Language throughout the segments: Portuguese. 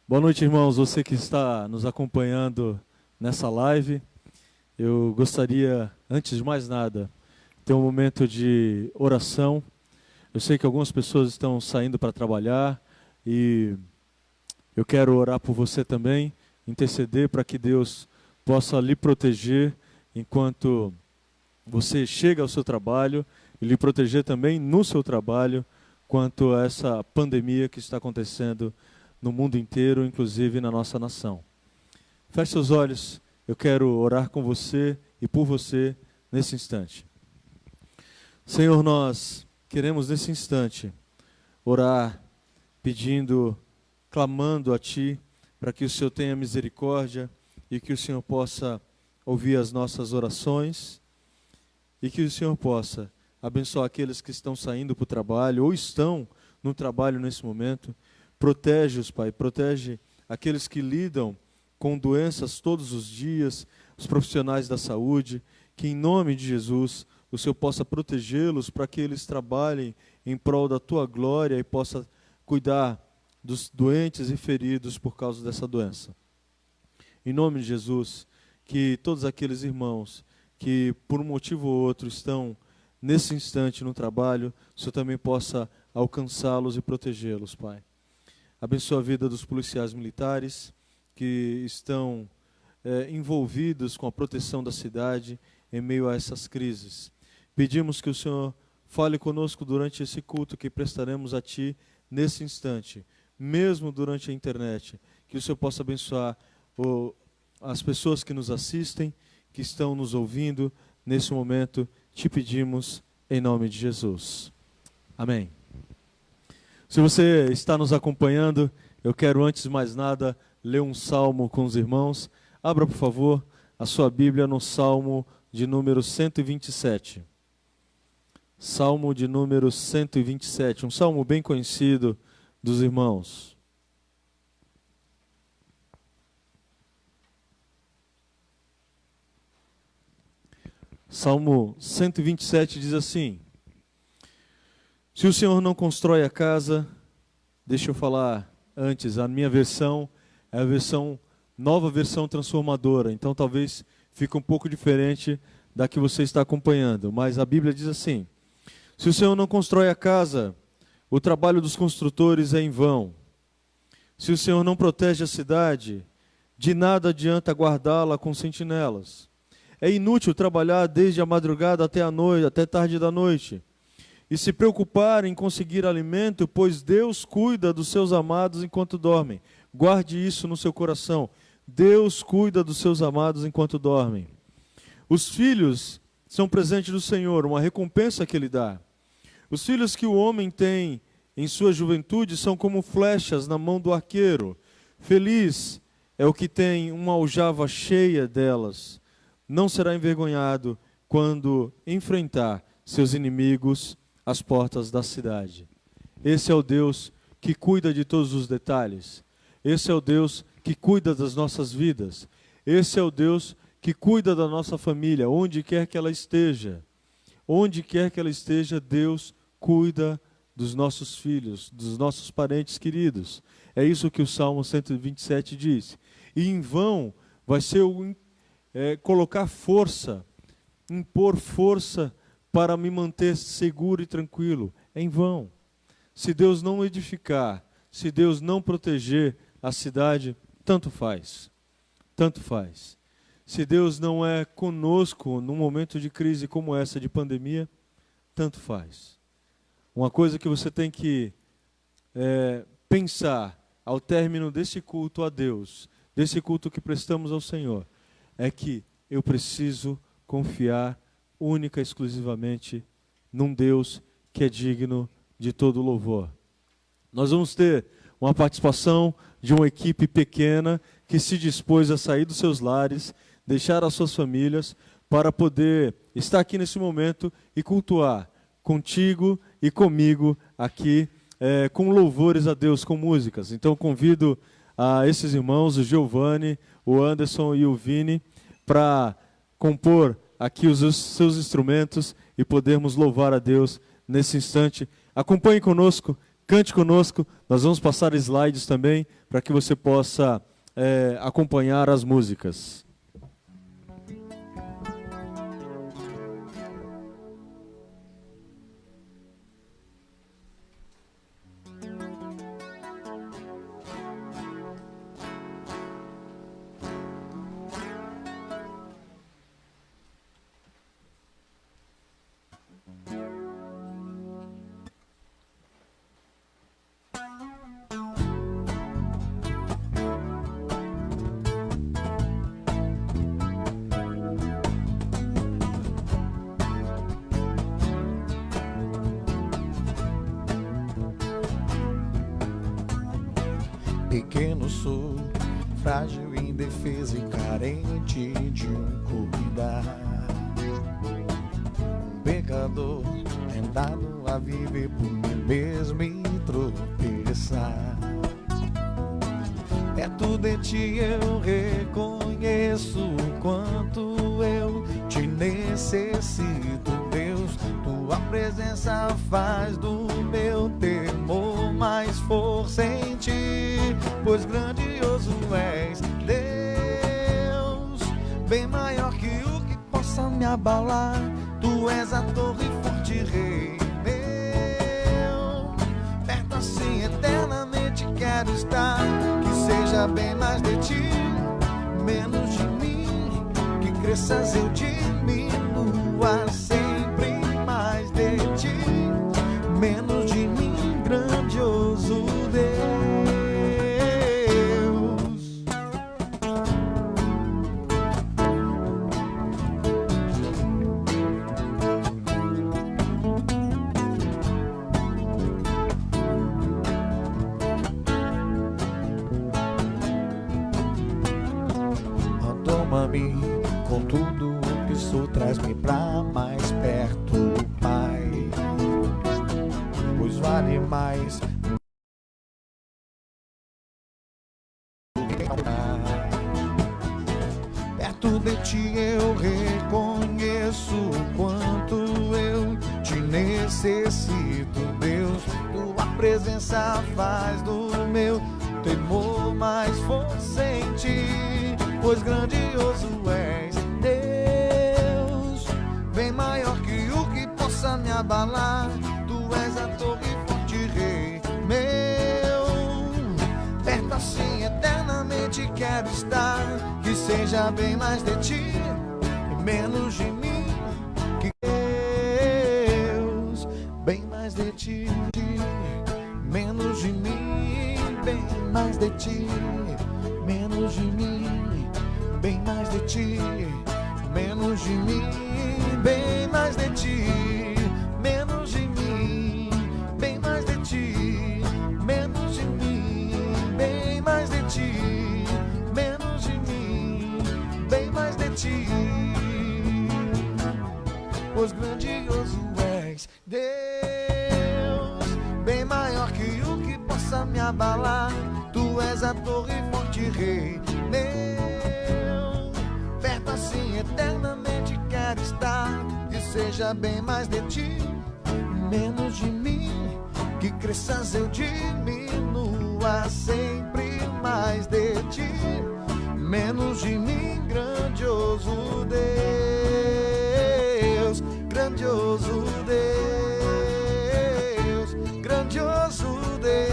Boa noite, irmãos. Você que está nos acompanhando nessa live, eu gostaria, antes de mais nada, ter um momento de oração. Eu sei que algumas pessoas estão saindo para trabalhar e eu quero orar por você também, interceder para que Deus possa lhe proteger enquanto você chega ao seu trabalho e lhe proteger também no seu trabalho quanto a essa pandemia que está acontecendo no mundo inteiro, inclusive na nossa nação. Feche seus olhos, eu quero orar com você e por você nesse instante. Senhor, nós queremos nesse instante orar, pedindo, clamando a Ti, para que o Senhor tenha misericórdia e que o Senhor possa ouvir as nossas orações e que o Senhor possa abençoar aqueles que estão saindo para o trabalho ou estão no trabalho nesse momento. Protege-os, Pai, protege aqueles que lidam com doenças todos os dias, os profissionais da saúde, que em nome de Jesus o Senhor possa protegê-los para que eles trabalhem em prol da Tua glória e possa cuidar dos doentes e feridos por causa dessa doença. Em nome de Jesus, que todos aqueles irmãos que por um motivo ou outro estão nesse instante no trabalho, o Senhor também possa alcançá-los e protegê-los, Pai. Abençoa a vida dos policiais militares que estão envolvidos com a proteção da cidade em meio a essas crises. Pedimos que o Senhor fale conosco durante esse culto que prestaremos a Ti nesse instante, mesmo durante a internet. Que o Senhor possa abençoar as pessoas que nos assistem, que estão nos ouvindo nesse momento. Te pedimos em nome de Jesus. Amém. Se você está nos acompanhando, eu quero antes de mais nada ler um salmo com os irmãos. Abra, por favor, a sua Bíblia no Salmo de número 127. Salmo de número 127, um salmo bem conhecido dos irmãos. Salmo 127 diz assim: se o Senhor não constrói a casa, deixa eu falar antes, a minha versão é a nova versão transformadora, então talvez fique um pouco diferente da que você está acompanhando, mas a Bíblia diz assim: se o Senhor não constrói a casa, o trabalho dos construtores é em vão. Se o Senhor não protege a cidade, de nada adianta guardá-la com sentinelas. É inútil trabalhar desde a madrugada até a noite, até tarde da noite, e se preocupar em conseguir alimento, pois Deus cuida dos seus amados enquanto dormem. Guarde isso no seu coração. Deus cuida dos seus amados enquanto dormem. Os filhos são presente do Senhor, uma recompensa que Ele dá. Os filhos que o homem tem em sua juventude são como flechas na mão do arqueiro. Feliz é o que tem uma aljava cheia delas. Não será envergonhado quando enfrentar seus inimigos às portas da cidade. Esse é o Deus que cuida de todos os detalhes. Esse é o Deus que cuida das nossas vidas. Esse é o Deus que cuida da nossa família, onde quer que ela esteja. Onde quer que ela esteja, Deus cuida dos nossos filhos, dos nossos parentes queridos. É isso que o Salmo 127 diz. E em vão vai ser colocar força, impor força para me manter seguro e tranquilo. É em vão. Se Deus não edificar, se Deus não proteger a cidade, tanto faz. Tanto faz. Se Deus não é conosco num momento de crise como essa, de pandemia, tanto faz. Uma coisa que você tem que pensar ao término desse culto a Deus, desse culto que prestamos ao Senhor, é que eu preciso confiar única e exclusivamente num Deus que é digno de todo louvor. Nós vamos ter uma participação de uma equipe pequena que se dispôs a sair dos seus lares, deixar as suas famílias, para poder estar aqui nesse momento e cultuar contigo e comigo aqui, com louvores a Deus, com músicas. Então convido a esses irmãos, o Giovanni, o Anderson e o Vini, para compor aqui os seus instrumentos e podermos louvar a Deus nesse instante. Acompanhe conosco cante conosco. Nós vamos passar slides também para que você possa acompanhar as músicas. Pequeno sou, frágil, indefeso e carente de um cuidar. Um pecador tentado a viver por mim mesmo e tropeçar. Perto de ti eu reconheço o quanto eu te necessito, Deus. Tua presença faz do meu temor mais força em ti, pois grandioso és, Deus, bem maior que o que possa me abalar. Tu és a torre forte, Rei meu, perto assim eternamente quero estar. Que seja bem mais de ti, menos de mim, que cresças eu diminua sempre mais de ti, menos de mim, grandioso Deus. Toma-me com tudo o que sou, traz-me pra mais perto, Pai, pois vale mais perto de ti. Eu reconheço o quanto eu te necessito, Deus. Tua presença faz do meu temor mais força em ti, pois grandioso és, Deus, bem maior que o que possa me abalar. Tu és a torre forte, Rei meu, perto assim eternamente quero estar. Que seja bem mais de ti e menos de mim, que Deus, bem mais de ti, menos de mim, bem mais de ti, menos de mim, bem mais de ti, menos de mim, bem mais de ti, menos de mim, bem mais de ti, menos de mim, bem mais de ti, menos de mim, bem mais de ti, pois grandioso és, Deus, bem maior que o que possa me abalar. Tu és a torre forte, Rei meu, perto assim eternamente quero estar. Que seja bem mais de ti, menos de mim, que cresças eu diminua sempre mais de ti, menos de mim, grandioso Deus, grandioso Deus, grandioso Deus.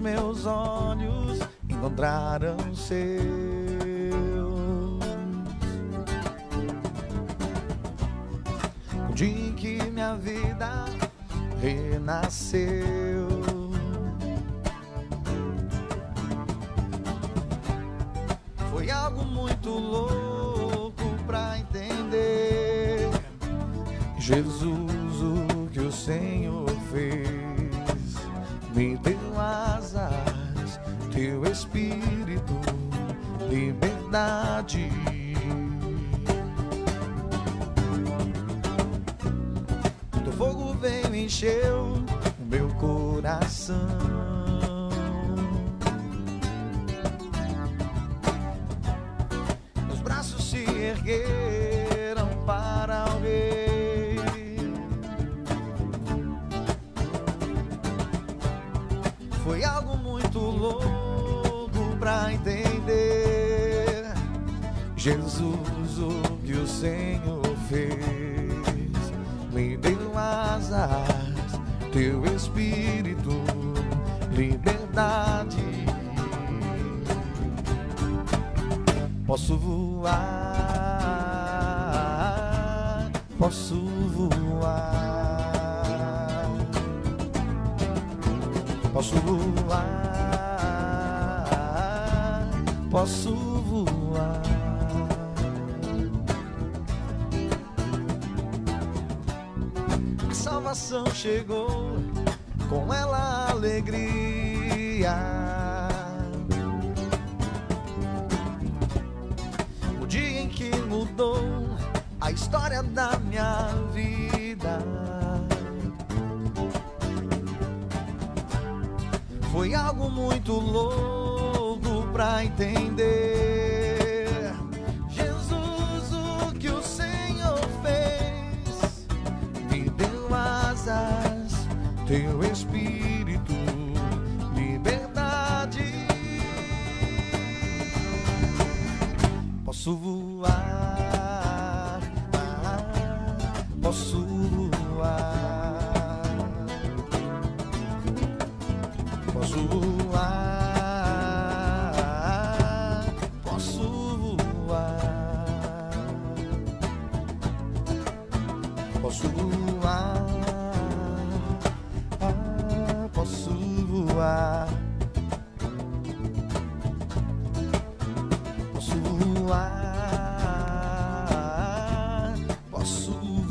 meus olhos encontraram seus. O dia em que minha vida renasceu. Foi algo muito louco pra entender. Jesus, o que o Senhor fez, me deu asas, teu Espírito, liberdade. Teu fogo veio e encheu o meu coração. Meus braços se ergueram para o Rei. Foi algo muito louco pra entender. Jesus, o que o Senhor fez, me deu asas, teu Espírito, liberdade. Posso voar, posso voar, posso voar, posso voar. A salvação chegou, com ela a alegria. O dia em que mudou a história da minha vida. Foi algo muito louco pra entender. Jesus, o que o Senhor fez, me deu asas, teu Espírito, liberdade. Posso voar, posso voar, posso voar, posso voar, posso voar, posso voar, posso voar, posso voar.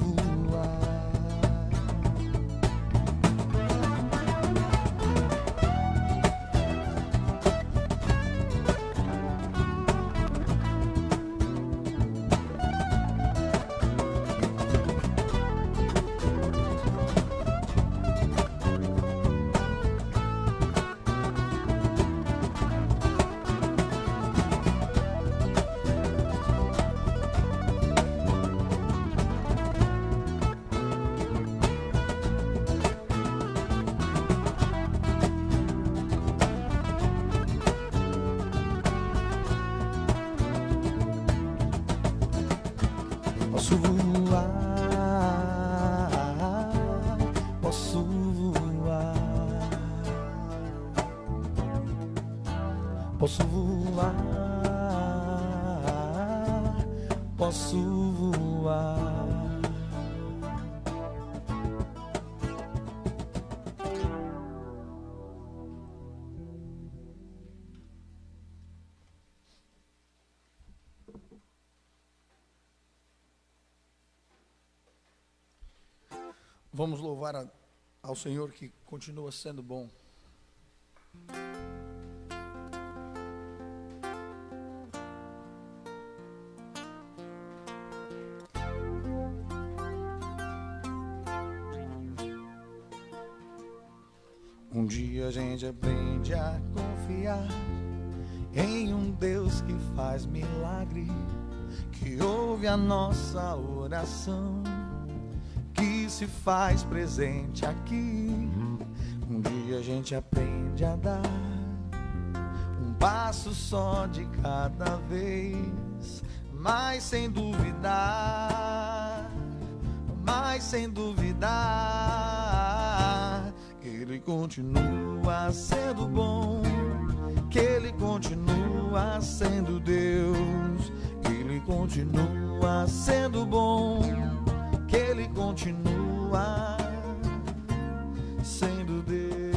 Posso voar, posso voar, posso voar, posso voar. Vamos louvar ao Senhor que continua sendo bom. Um dia a gente aprende a confiar em um Deus que faz milagre, que ouve a nossa oração, que se faz presente aqui. Um dia a gente aprende a dar um passo só de cada vez, mas sem duvidar, que Ele continua sendo bom, que Ele continua sendo Deus. Ele continua sendo bom, que Ele continua sendo Deus.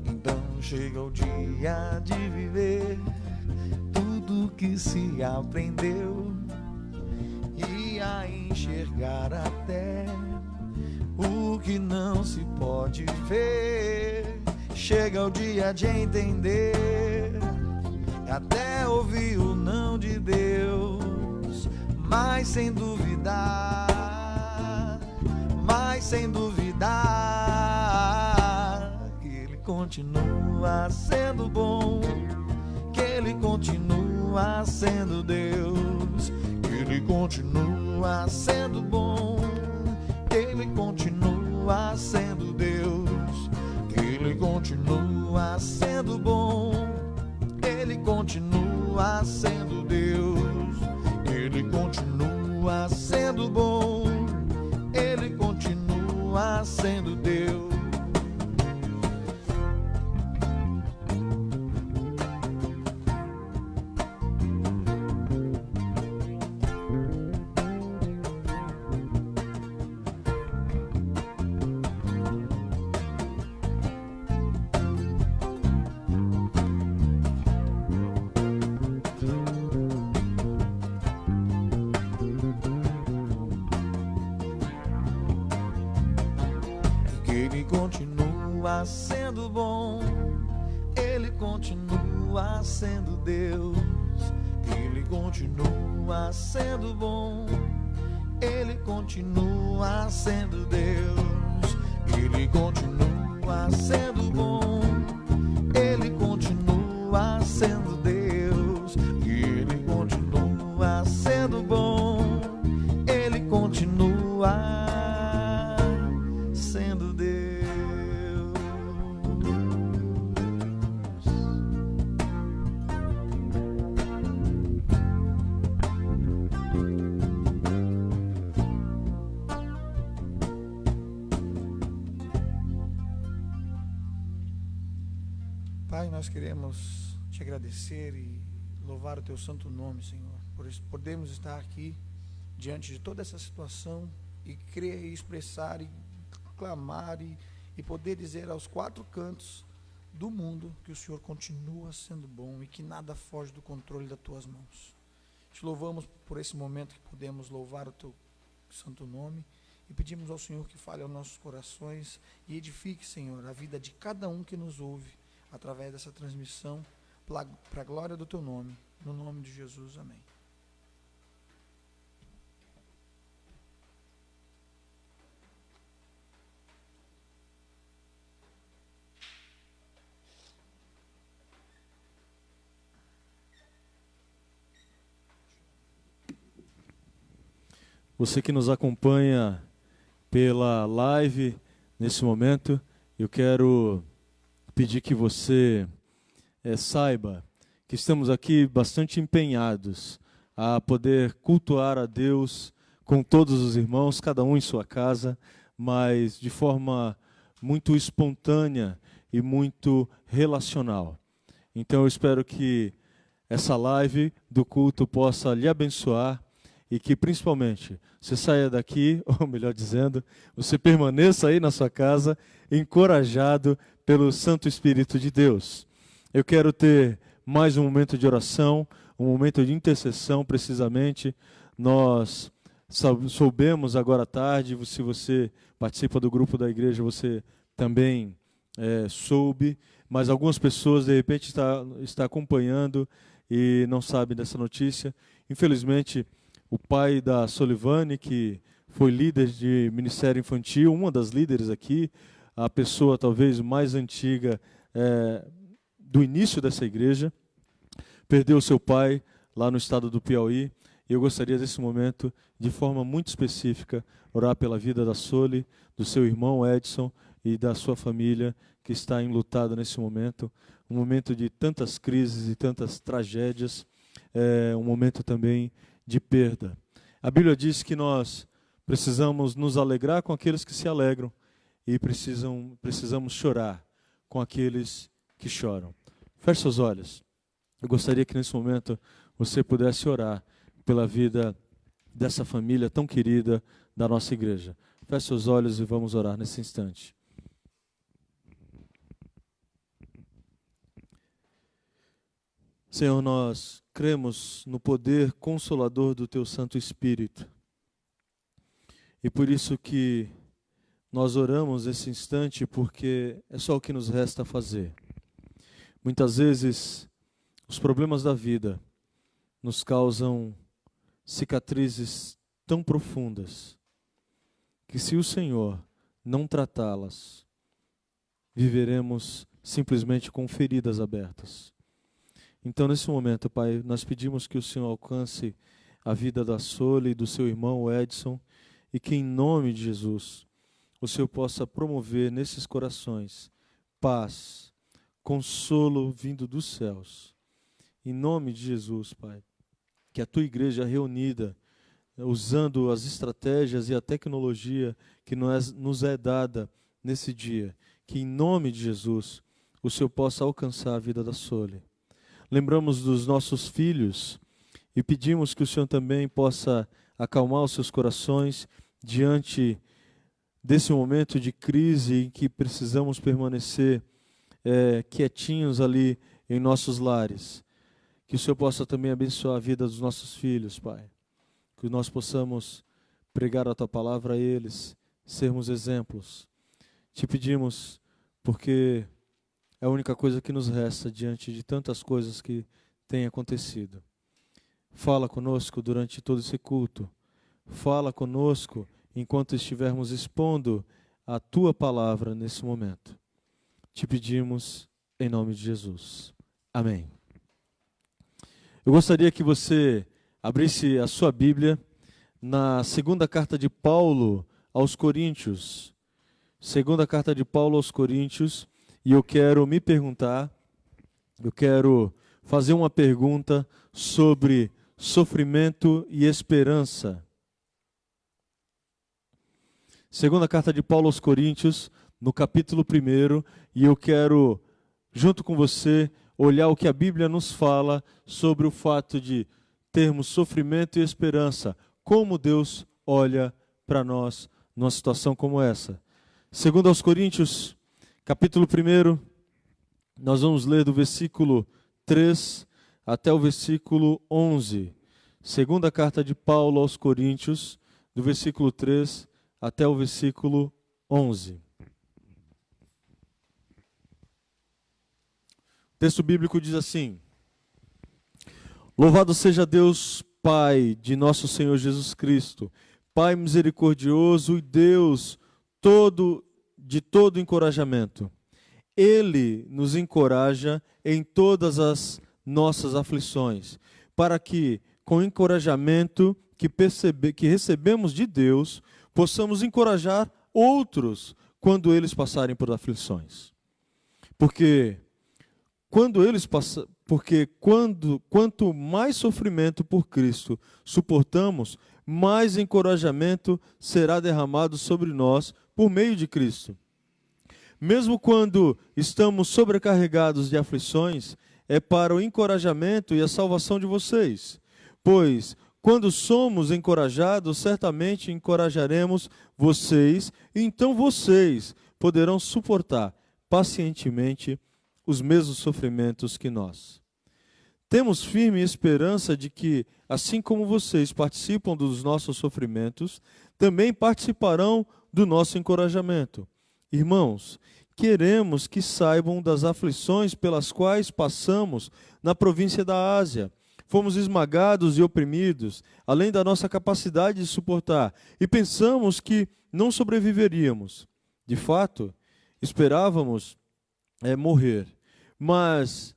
Então chega o dia de viver tudo que se aprendeu e a enxergar até o que não se pode ver. Chega o dia de entender, até ouvir o não de Deus, mas sem duvidar, que Ele continua sendo bom, que Ele continua sendo Deus, que Ele continua sendo bom, que Ele continua sendo Deus, que Ele continua sendo bom, Ele continua sendo Deus, Ele continua sendo bom, Ele continua sendo Deus. Ele continua sendo bom, Ele continua sendo Deus, Ele continua sendo bom, Ele continua sendo Deus, Ele continua sendo bom, Ele continua sendo Deus, Ele continua sendo bom, Ele continua sendo Deus. Pai, nós queremos te agradecer e louvar o teu santo nome, Senhor, por isso podemos estar aqui diante de toda essa situação e crer e expressar e clamar e poder dizer aos quatro cantos do mundo que o Senhor continua sendo bom e que nada foge do controle das tuas mãos. Te louvamos por esse momento que podemos louvar o teu santo nome e pedimos ao Senhor que fale aos nossos corações e edifique, Senhor, a vida de cada um que nos ouve através dessa transmissão para a glória do teu nome, no nome de Jesus, amém. Você que nos acompanha pela live nesse momento, eu quero pedir que você saiba que estamos aqui bastante empenhados a poder cultuar a Deus com todos os irmãos, cada um em sua casa, mas de forma muito espontânea e muito relacional. Então eu espero que essa live do culto possa lhe abençoar e que principalmente você saia daqui, ou melhor dizendo, você permaneça aí na sua casa, encorajado pelo Santo Espírito de Deus. Eu quero ter mais um momento de oração, um momento de intercessão, precisamente. Nós soubemos agora à tarde, se você participa do grupo da igreja, você também soube, mas algumas pessoas de repente está acompanhando e não sabem dessa notícia. Infelizmente, o pai da Solivane, que foi líder de ministério infantil, uma das líderes aqui, a pessoa talvez mais antiga do início dessa igreja, perdeu seu pai lá no estado do Piauí. E eu gostaria desse momento, de forma muito específica, orar pela vida da Soli, do seu irmão Edson e da sua família que está enlutada nesse momento. um momento de tantas crises e tantas tragédias, um momento também de perda. A Bíblia diz que nós precisamos nos alegrar com aqueles que se alegram e precisamos chorar com aqueles que choram. Feche seus olhos. Eu gostaria que nesse momento você pudesse orar pela vida dessa família tão querida da nossa igreja. Feche seus olhos e vamos orar nesse instante. Senhor, nós cremos no poder consolador do Teu Santo Espírito. E por isso que nós oramos nesse instante, porque é só o que nos resta fazer. Muitas vezes, os problemas da vida nos causam cicatrizes tão profundas, que se o Senhor não tratá-las, viveremos simplesmente com feridas abertas. Então, nesse momento, Pai, nós pedimos que o Senhor alcance a vida da Soli e do seu irmão, o Edson, e que, em nome de Jesus, o Senhor possa promover nesses corações paz, consolo vindo dos céus. Em nome de Jesus, Pai, que a Tua igreja reunida, usando as estratégias e a tecnologia que nos é dada nesse dia, que, em nome de Jesus, o Senhor possa alcançar a vida da Soli. Lembramos dos nossos filhos e pedimos que o Senhor também possa acalmar os seus corações diante desse momento de crise em que precisamos permanecer quietinhos ali em nossos lares. Que o Senhor possa também abençoar a vida dos nossos filhos, Pai. Que nós possamos pregar a Tua palavra a eles, sermos exemplos. Te pedimos porque é a única coisa que nos resta diante de tantas coisas que têm acontecido. Fala conosco durante todo esse culto. Fala conosco enquanto estivermos expondo a Tua palavra nesse momento. Te pedimos em nome de Jesus. Amém. Eu gostaria que você abrisse a sua Bíblia na segunda carta de Paulo aos Coríntios. Segunda carta de Paulo aos Coríntios. E eu quero fazer uma pergunta sobre sofrimento e esperança. Segunda carta de Paulo aos Coríntios, no capítulo 1, e eu quero, junto com você, olhar o que a Bíblia nos fala sobre o fato de termos sofrimento e esperança, como Deus olha para nós numa situação como essa. Segundo aos Coríntios, capítulo 1, nós vamos ler do versículo 3 até o versículo 11. Segunda carta de Paulo aos Coríntios, do versículo 3 até o versículo 11. O texto bíblico diz assim: Louvado seja Deus, Pai de nosso Senhor Jesus Cristo, Pai misericordioso e Deus de todo encorajamento. Ele nos encoraja em todas as nossas aflições, para que, com o encorajamento que recebemos de Deus, possamos encorajar outros quando eles passarem por aflições. Quanto mais sofrimento por Cristo suportamos, mais encorajamento será derramado sobre nós por meio de Cristo. Mesmo quando estamos sobrecarregados de aflições, é para o encorajamento e a salvação de vocês. Pois, quando somos encorajados, certamente encorajaremos vocês, e então vocês poderão suportar pacientemente os mesmos sofrimentos que nós. Temos firme esperança de que, assim como vocês participam dos nossos sofrimentos, também participarão do nosso encorajamento. Irmãos, queremos que saibam das aflições pelas quais passamos na província da Ásia. Fomos esmagados e oprimidos, além da nossa capacidade de suportar, e pensamos que não sobreviveríamos. De fato, esperávamos morrer, mas,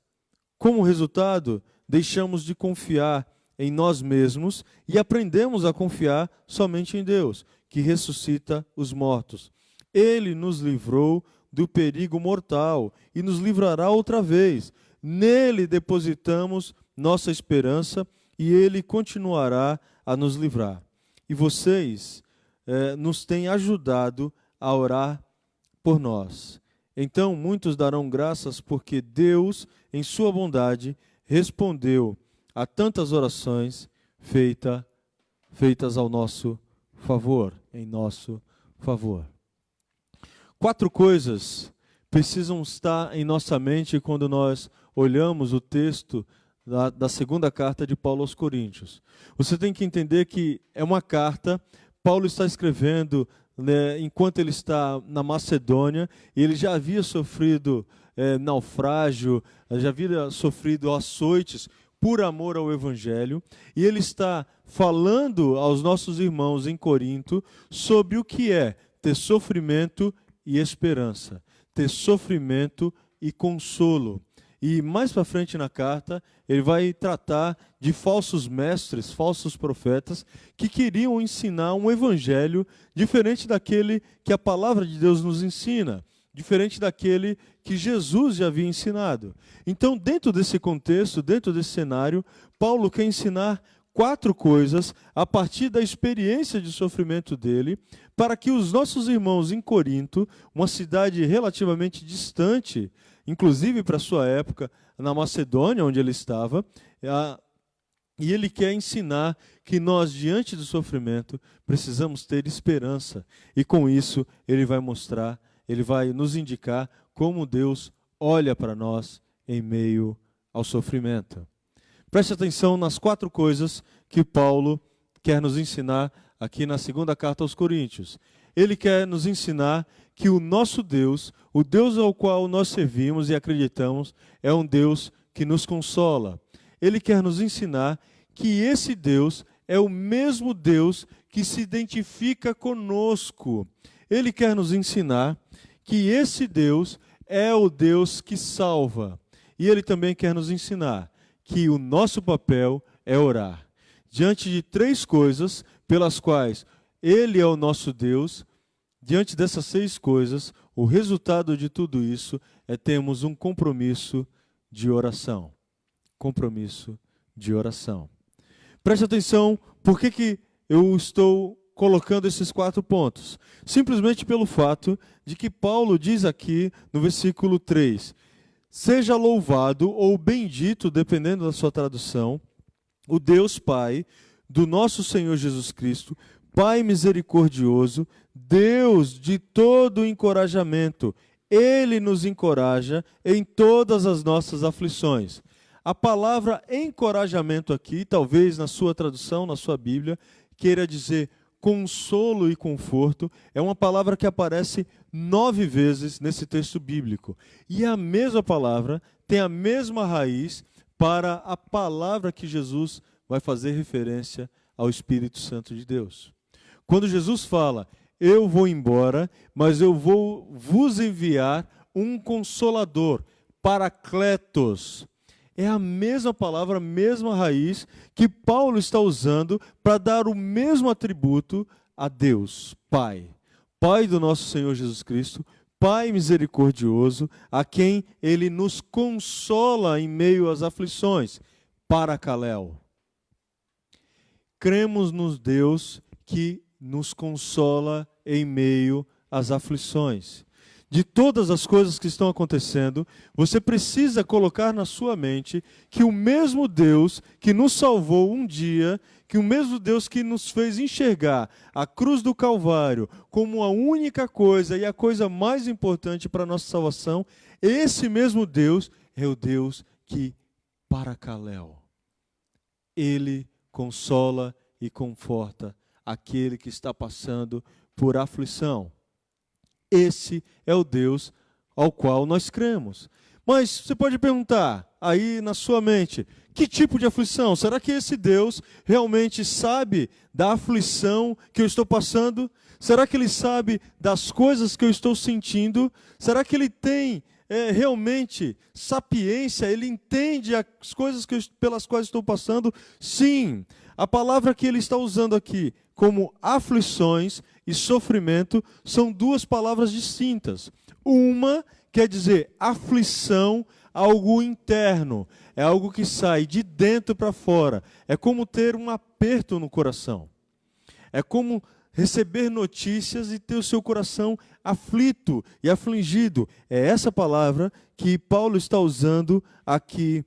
como resultado, deixamos de confiar em nós mesmos e aprendemos a confiar somente em Deus, que ressuscita os mortos. Ele nos livrou do perigo mortal e nos livrará outra vez. Nele depositamos nossa esperança e Ele continuará a nos livrar. E vocês nos têm ajudado a orar por nós. Então muitos darão graças porque Deus, em sua bondade, respondeu a tantas orações feitas ao nosso favor, em nosso favor. 4 coisas precisam estar em nossa mente quando nós olhamos o texto da segunda carta de Paulo aos Coríntios. Você tem que entender que é uma carta, Paulo está escrevendo enquanto ele está na Macedônia, e ele já havia sofrido naufrágio, já havia sofrido açoites por amor ao Evangelho, e ele está falando aos nossos irmãos em Corinto sobre o que é ter sofrimento e esperança, ter sofrimento e consolo. E mais para frente na carta, ele vai tratar de falsos mestres, falsos profetas, que queriam ensinar um evangelho diferente daquele que a palavra de Deus nos ensina, diferente daquele que Jesus já havia ensinado. Então, dentro desse contexto, dentro desse cenário, Paulo quer ensinar 4 coisas a partir da experiência de sofrimento dele, para que os nossos irmãos em Corinto, uma cidade relativamente distante, inclusive para a sua época, na Macedônia, onde ele estava, e ele quer ensinar que nós, diante do sofrimento, precisamos ter esperança. E com isso, ele vai mostrar, ele vai nos indicar como Deus olha para nós em meio ao sofrimento. Preste atenção nas 4 coisas que Paulo quer nos ensinar aqui na segunda carta aos Coríntios. Ele quer nos ensinar que o nosso Deus, o Deus ao qual nós servimos e acreditamos, é um Deus que nos consola. Ele quer nos ensinar que esse Deus é o mesmo Deus que se identifica conosco. Ele quer nos ensinar que esse Deus é o Deus que salva. E ele também quer nos ensinar que o nosso papel é orar. Diante de 3 coisas pelas quais ele é o nosso Deus, diante dessas 6 coisas, o resultado de tudo isso é termos um compromisso de oração. Compromisso de oração. Preste atenção, por que eu estou colocando esses 4 pontos? Simplesmente pelo fato de que Paulo diz aqui no versículo 3, seja louvado ou bendito, dependendo da sua tradução, o Deus Pai do nosso Senhor Jesus Cristo, Pai misericordioso, Deus de todo encorajamento. Ele nos encoraja em todas as nossas aflições. A palavra encorajamento aqui, talvez na sua tradução, na sua Bíblia, queira dizer consolo e conforto, é uma palavra que aparece 9 vezes nesse texto bíblico. E a mesma palavra tem a mesma raiz para a palavra que Jesus vai fazer referência ao Espírito Santo de Deus. Quando Jesus fala, eu vou embora, mas eu vou vos enviar um consolador, Paracletos. É a mesma palavra, a mesma raiz que Paulo está usando para dar o mesmo atributo a Deus, Pai. Pai do nosso Senhor Jesus Cristo, Pai misericordioso, a quem Ele nos consola em meio às aflições, Paracaléu. Cremos no Deus que nos consola em meio às aflições. De todas as coisas que estão acontecendo, você precisa colocar na sua mente que o mesmo Deus que nos salvou um dia, que o mesmo Deus que nos fez enxergar a cruz do Calvário como a única coisa e a coisa mais importante para a nossa salvação, esse mesmo Deus é o Deus que Paracaléu. Ele consola e conforta aquele que está passando por aflição. Esse é o Deus ao qual nós cremos. Mas você pode perguntar, aí na sua mente, que tipo de aflição? Será que esse Deus realmente sabe da aflição que eu estou passando? Será que Ele sabe das coisas que eu estou sentindo? Será que Ele tem realmente sapiência, ele entende as coisas pelas quais estou passando? Sim. A palavra que ele está usando aqui, como aflições e sofrimento, são duas palavras distintas. Uma quer dizer aflição, algo interno, é algo que sai de dentro para fora. É como ter um aperto no coração. É como receber notícias e ter o seu coração aflito e afligido. É essa palavra que Paulo está usando aqui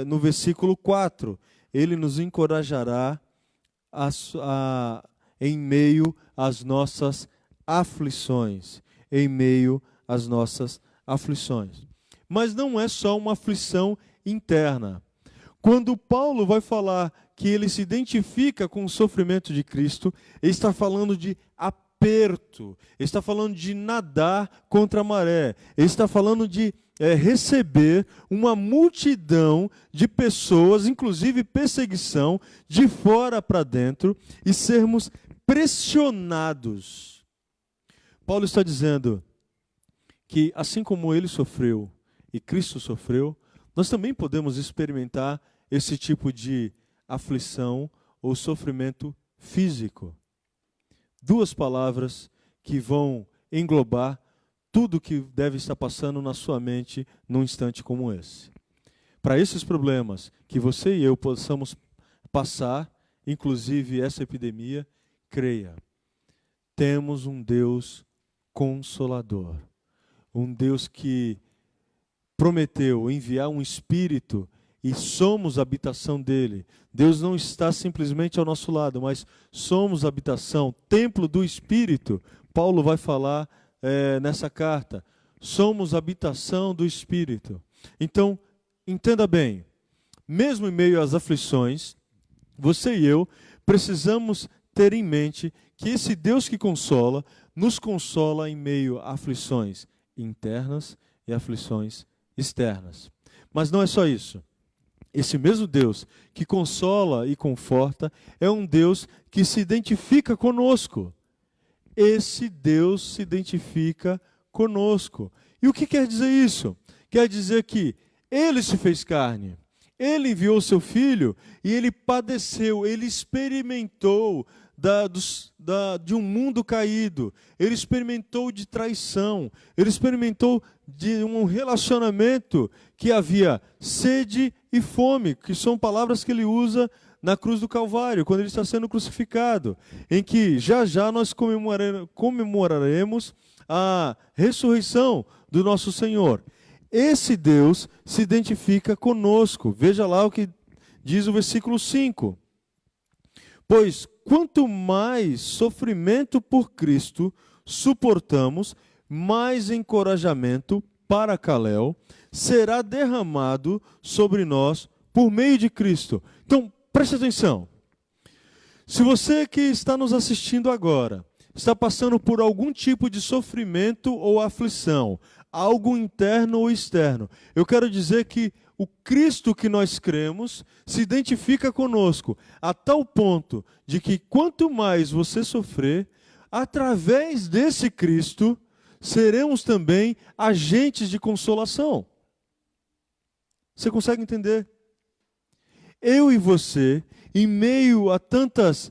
no versículo 4. Ele nos encorajará em meio às nossas aflições. Em meio às nossas aflições. Mas não é só uma aflição interna. Quando Paulo vai falar que ele se identifica com o sofrimento de Cristo, ele está falando de aperto, ele está falando de nadar contra a maré, ele está falando de receber uma multidão de pessoas, inclusive perseguição, de fora para dentro, e sermos pressionados. Paulo está dizendo que assim como ele sofreu e Cristo sofreu, nós também podemos experimentar esse tipo de aflição ou sofrimento físico. Duas palavras que vão englobar tudo que deve estar passando na sua mente num instante como esse. Para esses problemas que você e eu possamos passar, inclusive essa epidemia, creia, temos um Deus consolador. Um Deus que prometeu enviar um Espírito e somos a habitação dele. Deus não está simplesmente ao nosso lado, mas somos a habitação, templo do Espírito. Paulo vai falar nessa carta. Somos a habitação do Espírito. Então, entenda bem, mesmo em meio às aflições, você e eu precisamos ter em mente que esse Deus que consola, nos consola em meio a aflições internas e aflições externas. Mas não é só isso. Esse mesmo Deus que consola e conforta é um Deus que se identifica conosco. Esse Deus se identifica conosco. E o que quer dizer isso? Quer dizer que Ele se fez carne, Ele enviou seu Filho e Ele padeceu, Ele experimentou de um mundo caído, Ele experimentou de traição, Ele experimentou de um relacionamento que havia sede e fome, que são palavras que Ele usa na cruz do Calvário, quando Ele está sendo crucificado, em que já já nós comemoraremos a ressurreição do nosso Senhor. Esse Deus se identifica conosco. Veja lá o que diz o versículo 5. Pois quanto mais sofrimento por Cristo suportamos, mais encorajamento, paracaléu, será derramado sobre nós por meio de Cristo. Então, preste atenção. Se você que está nos assistindo agora está passando por algum tipo de sofrimento ou aflição, algo interno ou externo, eu quero dizer que o Cristo que nós cremos se identifica conosco, a tal ponto de que quanto mais você sofrer, através desse Cristo, seremos também agentes de consolação. Você consegue entender? Eu e você, em meio a tantos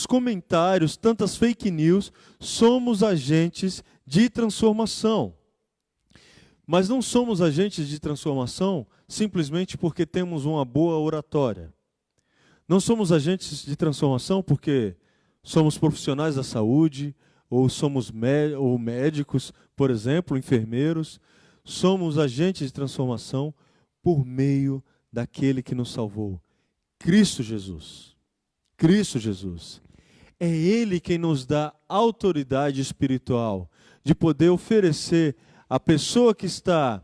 comentários, tantas fake news, somos agentes de transformação. Mas não somos agentes de transformação simplesmente porque temos uma boa oratória. Não somos agentes de transformação porque somos profissionais da saúde, ou somos médicos, por exemplo, enfermeiros. Somos agentes de transformação por meio daquele que nos salvou, Cristo Jesus. Cristo Jesus. É Ele quem nos dá autoridade espiritual de poder oferecer à pessoa que está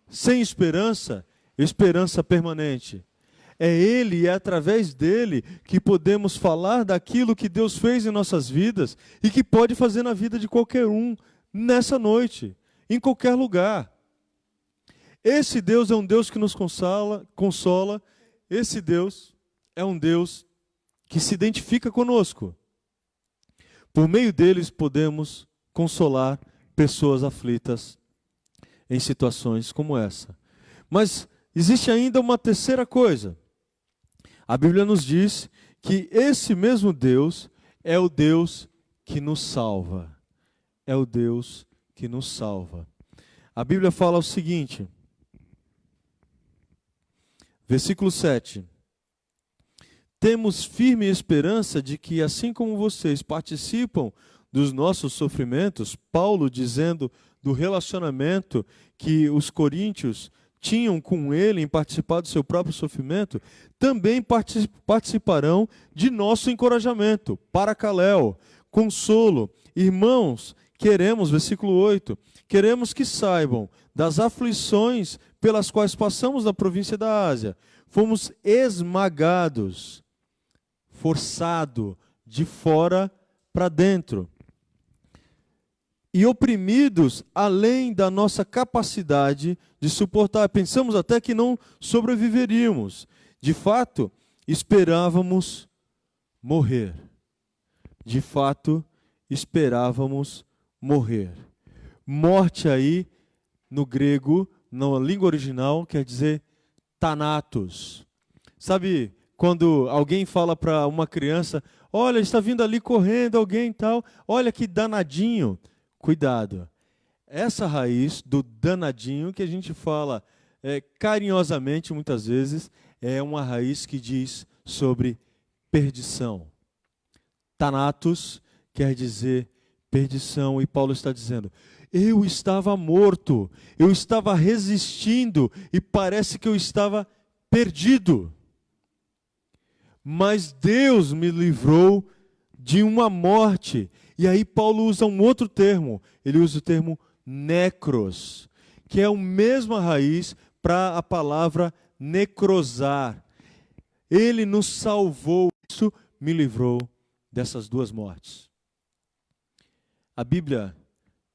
sem esperança, esperança permanente. É Ele e é através dEle que podemos falar daquilo que Deus fez em nossas vidas e que pode fazer na vida de qualquer um nessa noite, em qualquer lugar. Esse Deus é um Deus que nos consola. Esse Deus é um Deus que se identifica conosco. Por meio deles podemos consolar pessoas aflitas em situações como essa. Mas existe ainda uma terceira coisa. A Bíblia nos diz que esse mesmo Deus é o Deus que nos salva. É o Deus que nos salva. A Bíblia fala o seguinte, versículo 7. Temos firme esperança de que, assim como vocês participam dos nossos sofrimentos, Paulo dizendo do relacionamento que os coríntios tinham com ele em participar do seu próprio sofrimento, também participarão de nosso encorajamento, paracaléu, consolo. Irmãos, queremos, versículo 8, queremos que saibam das aflições pelas quais passamos na província da Ásia. Fomos esmagados, forçado de fora para dentro, e oprimidos além da nossa capacidade de suportar. Pensamos até que não sobreviveríamos. De fato, esperávamos morrer. De fato, esperávamos morrer. Morte aí, no grego, na língua original, quer dizer thanatos. Sabe, quando alguém fala para uma criança, olha, está vindo ali correndo alguém e tal, olha que danadinho. Cuidado, essa raiz do danadinho que a gente fala carinhosamente muitas vezes, é uma raiz que diz sobre perdição. Thanatos quer dizer perdição, e Paulo está dizendo, eu estava morto, eu estava resistindo e parece que eu estava perdido. Mas Deus me livrou de uma morte. E aí Paulo usa um outro termo, ele usa o termo necros, que é a mesma raiz para a palavra necrosar. Ele nos salvou, isso me livrou dessas duas mortes. A Bíblia,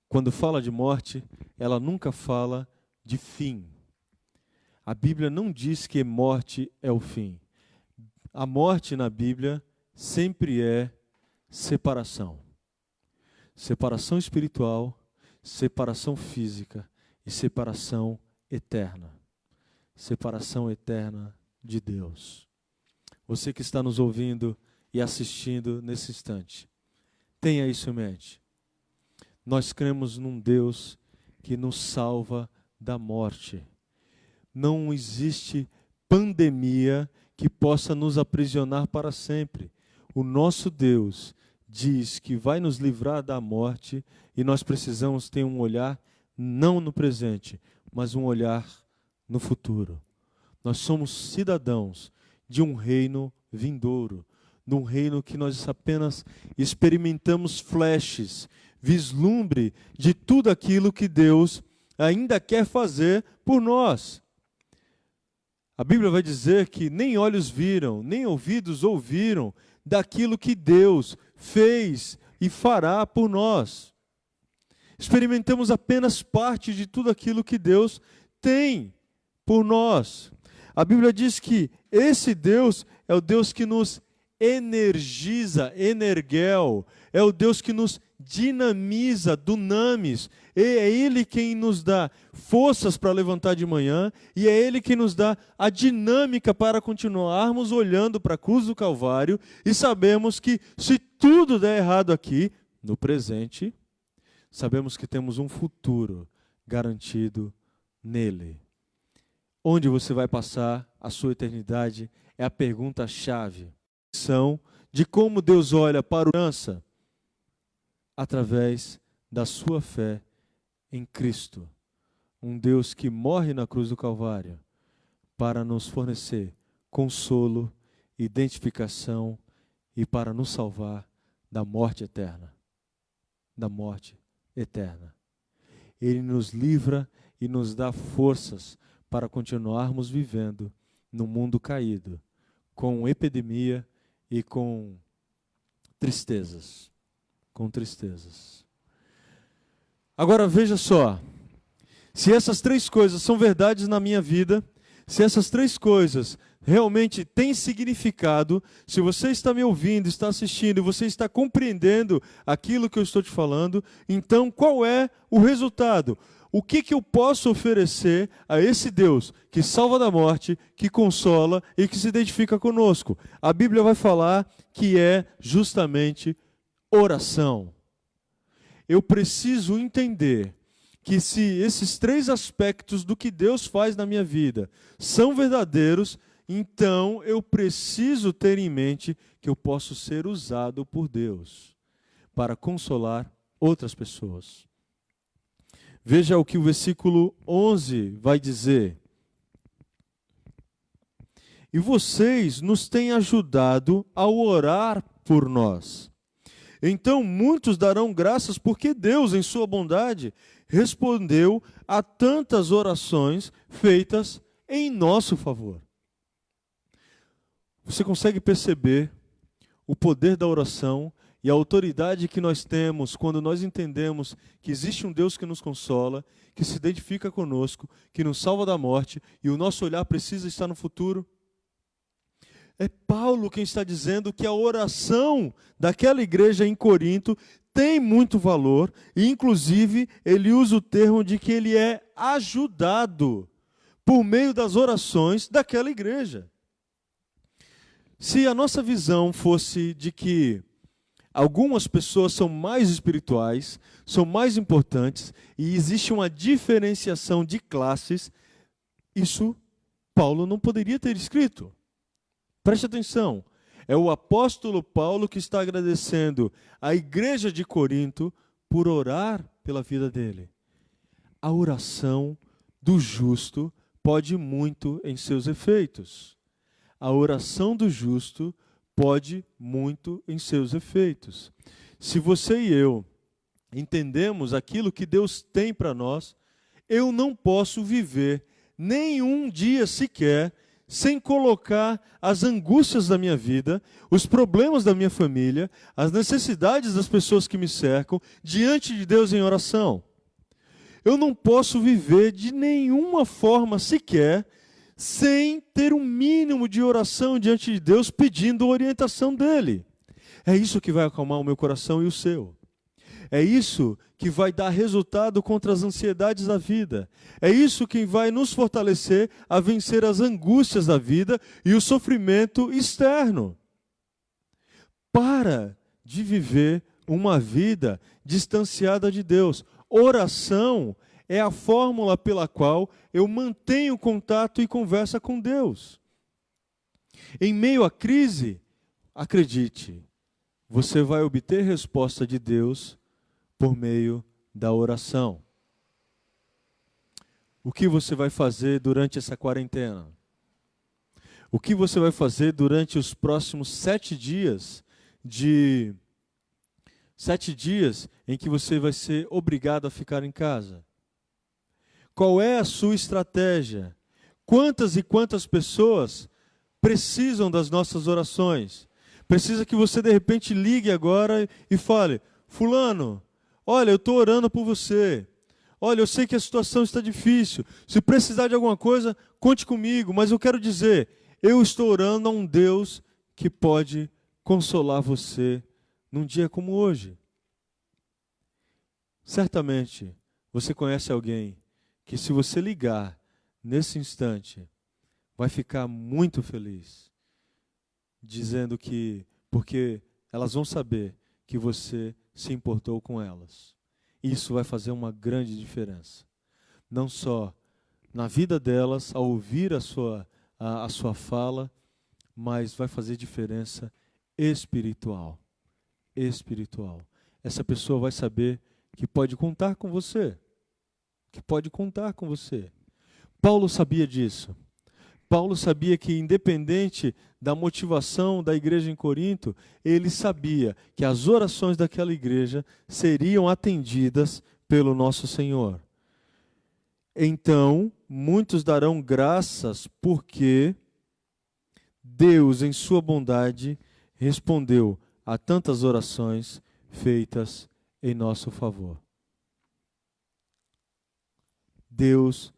quando fala de morte, ela nunca fala de fim. A Bíblia não diz que morte é o fim. A morte na Bíblia sempre é separação. Separação espiritual, separação física e separação eterna. Separação eterna de Deus. Você que está nos ouvindo e assistindo nesse instante, tenha isso em mente. Nós cremos num Deus que nos salva da morte. Não existe pandemia que possa nos aprisionar para sempre. O nosso Deus diz que vai nos livrar da morte e nós precisamos ter um olhar não no presente, mas um olhar no futuro. Nós somos cidadãos de um reino vindouro, num reino que nós apenas experimentamos flashes, vislumbre de tudo aquilo que Deus ainda quer fazer por nós. A Bíblia vai dizer que nem olhos viram, nem ouvidos ouviram daquilo que Deus fez e fará por nós. Experimentamos apenas parte de tudo aquilo que Deus tem por nós. A Bíblia diz que esse Deus é o Deus que nos energiza, energel, é o Deus que nos dinamiza, dunamis. É Ele quem nos dá forças para levantar de manhã e é Ele quem nos dá a dinâmica para continuarmos olhando para a cruz do Calvário e sabemos que se tudo der errado aqui, no presente, sabemos que temos um futuro garantido nele. Onde você vai passar a sua eternidade é a pergunta-chave. De como Deus olha para a herança através da sua fé em Cristo. Um Deus que morre na cruz do Calvário para nos fornecer consolo, identificação e para nos salvar da morte eterna. Da morte eterna. Ele nos livra e nos dá forças para continuarmos vivendo no mundo caído, com epidemia e com tristezas. Agora veja só, se essas três coisas são verdades na minha vida, se essas três coisas realmente têm significado, se você está me ouvindo, está assistindo e você está compreendendo aquilo que eu estou te falando, então qual é o resultado? O que eu posso oferecer a esse Deus que salva da morte, que consola e que se identifica conosco? A Bíblia vai falar que é justamente oração. Eu preciso entender que se esses 3 aspectos do que Deus faz na minha vida são verdadeiros, então eu preciso ter em mente que eu posso ser usado por Deus para consolar outras pessoas. Veja o que o versículo 11 vai dizer. E vocês nos têm ajudado a orar por nós. Então muitos darão graças porque Deus, em sua bondade, respondeu a tantas orações feitas em nosso favor. Você consegue perceber o poder da oração e a autoridade que nós temos quando nós entendemos que existe um Deus que nos consola, que se identifica conosco, que nos salva da morte e o nosso olhar precisa estar no futuro? É Paulo quem está dizendo que a oração daquela igreja em Corinto tem muito valor e, inclusive, ele usa o termo de que ele é ajudado por meio das orações daquela igreja. Se a nossa visão fosse de que algumas pessoas são mais espirituais, são mais importantes e existe uma diferenciação de classes, isso Paulo não poderia ter escrito. Preste atenção, é o apóstolo Paulo que está agradecendo a igreja de Corinto por orar pela vida dele. A oração do justo pode muito em seus efeitos. A oração do justo pode muito em seus efeitos. Se você e eu entendemos aquilo que Deus tem para nós, eu não posso viver nenhum dia sequer sem colocar as angústias da minha vida, os problemas da minha família, as necessidades das pessoas que me cercam, diante de Deus em oração. Eu não posso viver de nenhuma forma sequer sem ter um mínimo de oração diante de Deus, pedindo a orientação dEle. É isso que vai acalmar o meu coração e o seu. É isso que vai dar resultado contra as ansiedades da vida. É isso que vai nos fortalecer a vencer as angústias da vida e o sofrimento externo. Para de viver uma vida distanciada de Deus. Oração é a fórmula pela qual eu mantenho contato e conversa com Deus. Em meio à crise, acredite, você vai obter resposta de Deus por meio da oração. O que você vai fazer durante essa quarentena? O que você vai fazer durante os próximos 7 dias em que você vai ser obrigado a ficar em casa? Qual é a sua estratégia? Quantas e quantas pessoas precisam das nossas orações? Precisa que você de repente ligue agora e fale: fulano, olha, eu estou orando por você. Olha, eu sei que a situação está difícil. Se precisar de alguma coisa, conte comigo. Mas eu quero dizer, eu estou orando a um Deus que pode consolar você num dia como hoje. Certamente, você conhece alguém que, se você ligar nesse instante, vai ficar muito feliz, dizendo que, porque elas vão saber que você se importou com elas. Isso vai fazer uma grande diferença. Não só na vida delas, ao ouvir a sua fala, mas vai fazer diferença espiritual. Espiritual. Essa pessoa vai saber que pode contar com você. Que pode contar com você. Paulo sabia disso. Paulo sabia que, independente da motivação da igreja em Corinto, ele sabia que as orações daquela igreja seriam atendidas pelo nosso Senhor. Então, muitos darão graças porque Deus, em sua bondade, respondeu a tantas orações feitas em nosso favor. Deus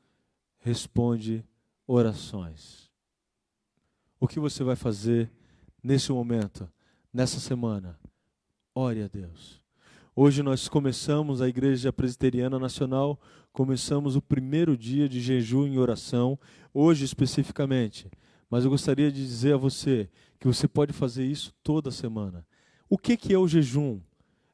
responde orações. O que você vai fazer nesse momento, nessa semana? Ore a Deus. Hoje nós começamos, a Igreja Presbiteriana Nacional, começamos o primeiro dia de jejum e oração, hoje especificamente. Mas eu gostaria de dizer a você que você pode fazer isso toda semana. O que é o jejum?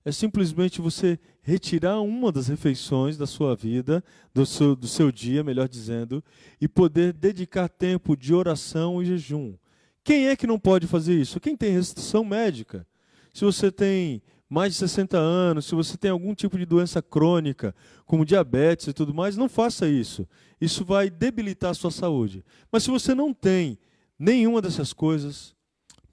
É simplesmente você retirar uma das refeições da sua vida, do seu dia, melhor dizendo, e poder dedicar tempo de oração e jejum. Quem é que não pode fazer isso? Quem tem restrição médica? Se você tem mais de 60 anos, se você tem algum tipo de doença crônica, como diabetes e tudo mais, não faça isso. Isso vai debilitar a sua saúde. Mas se você não tem nenhuma dessas coisas,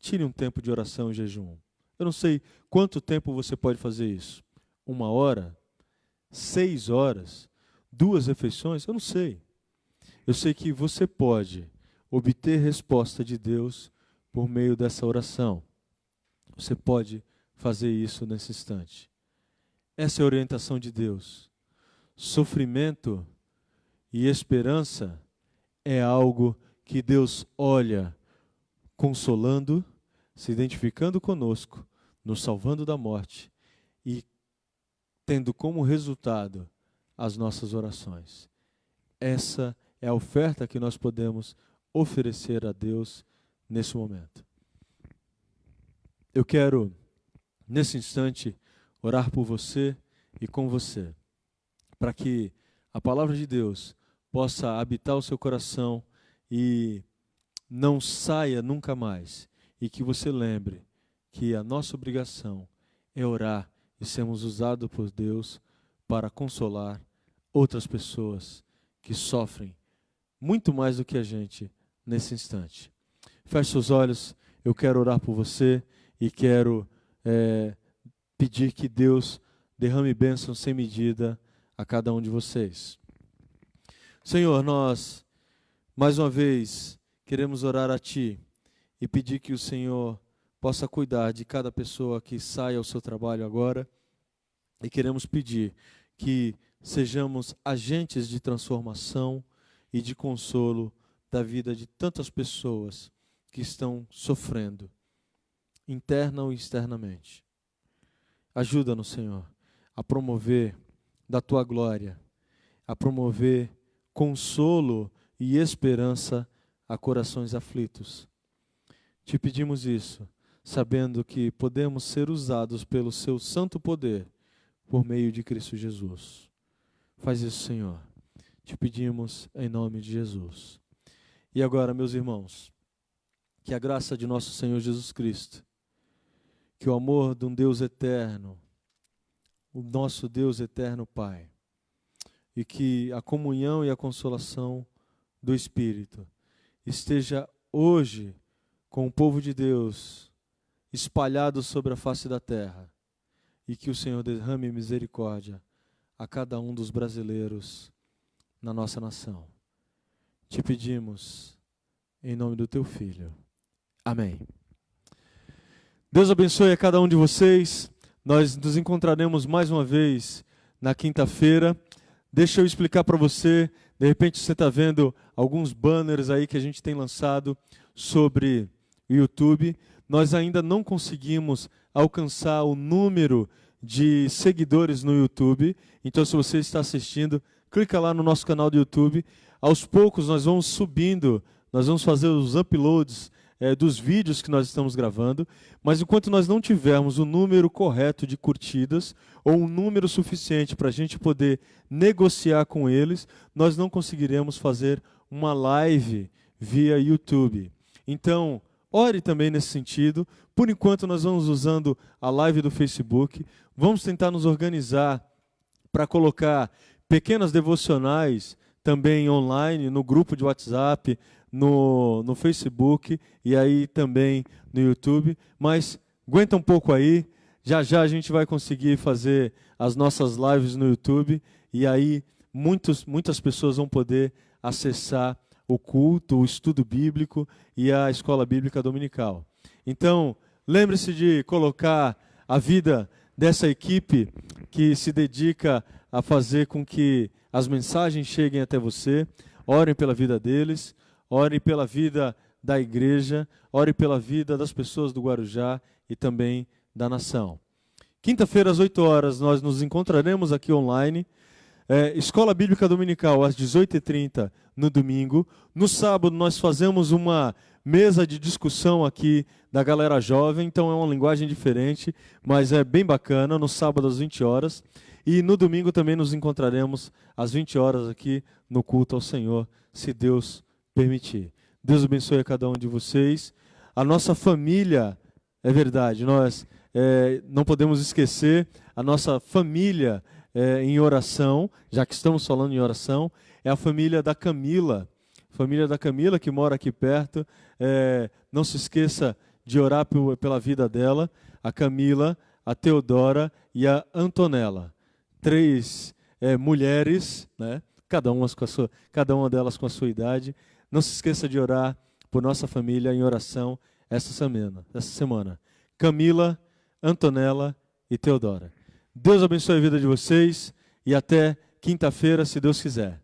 tire um tempo de oração e jejum. Eu não sei quanto tempo você pode fazer isso. 1 hora? 6 horas? 2 refeições? Eu não sei. Eu sei que você pode obter resposta de Deus por meio dessa oração. Você pode fazer isso nesse instante. Essa é a orientação de Deus. Sofrimento e esperança é algo que Deus olha consolando, se identificando conosco, nos salvando da morte e tendo como resultado as nossas orações. Essa é a oferta que nós podemos oferecer a Deus nesse momento. Eu quero, nesse instante, orar por você e com você, para que a palavra de Deus possa habitar o seu coração e não saia nunca mais, e que você lembre que a nossa obrigação é orar e sermos usados por Deus para consolar outras pessoas que sofrem muito mais do que a gente nesse instante. Feche seus olhos, eu quero orar por você e quero pedir que Deus derrame bênção sem medida a cada um de vocês. Senhor, nós, mais uma vez, queremos orar a Ti e pedir que o Senhor possa cuidar de cada pessoa que sai ao seu trabalho agora, e queremos pedir que sejamos agentes de transformação e de consolo da vida de tantas pessoas que estão sofrendo, interna ou externamente. Ajuda-nos, Senhor, a promover da Tua glória, a promover consolo e esperança a corações aflitos. Te pedimos isso, sabendo que podemos ser usados pelo Seu santo poder por meio de Cristo Jesus. Faz isso, Senhor. Te pedimos em nome de Jesus. E agora, meus irmãos, que a graça de nosso Senhor Jesus Cristo, que o amor de um Deus eterno, o nosso Deus eterno Pai, e que a comunhão e a consolação do Espírito esteja hoje com o povo de Deus espalhado sobre a face da terra, e que o Senhor derrame misericórdia a cada um dos brasileiros na nossa nação. Te pedimos em nome do Teu Filho. Amém. Deus abençoe a cada um de vocês. Nós nos encontraremos mais uma vez na quinta-feira. Deixa eu explicar para você. De repente você está vendo alguns banners aí que a gente tem lançado sobre o YouTube. Nós ainda não conseguimos alcançar o número de seguidores no YouTube. Então, se você está assistindo, clica lá no nosso canal do YouTube. Aos poucos nós vamos subindo, nós vamos fazer os uploads dos vídeos que nós estamos gravando, mas enquanto nós não tivermos o número correto de curtidas ou um número suficiente para a gente poder negociar com eles, nós não conseguiremos fazer uma live via YouTube. Então, ore também nesse sentido. Por enquanto nós vamos usando a live do Facebook, vamos tentar nos organizar para colocar pequenas devocionais também online, no grupo de WhatsApp, no Facebook e aí também no YouTube. Mas aguenta um pouco aí, já já a gente vai conseguir fazer as nossas lives no YouTube e aí muitas pessoas vão poder acessar o culto, o estudo bíblico e a escola bíblica dominical. Então, lembre-se de colocar a vida dessa equipe que se dedica a fazer com que as mensagens cheguem até você. Orem pela vida deles, orem pela vida da igreja, orem pela vida das pessoas do Guarujá e também da nação. Quinta-feira, às 8 horas, nós nos encontraremos aqui online. Escola Bíblica Dominical, às 18h30 no domingo. No sábado, nós fazemos uma mesa de discussão aqui da galera jovem, então é uma linguagem diferente, mas é bem bacana, no sábado às 20 horas. E no domingo também nos encontraremos às 20 horas aqui no culto ao Senhor, se Deus permitir. Deus abençoe a cada um de vocês. A nossa família, é verdade, nós não podemos esquecer a nossa família em oração, já que estamos falando em oração, é a família da Camila. Família da Camila, que mora aqui perto. Não se esqueça de orar pela vida dela, a Camila, a Teodora e a Antonella. 3 mulheres, né? Cada uma delas com a sua idade. Não se esqueça de orar por nossa família em oração essa semana. Camila, Antonella e Teodora. Deus abençoe a vida de vocês e até quinta-feira, se Deus quiser.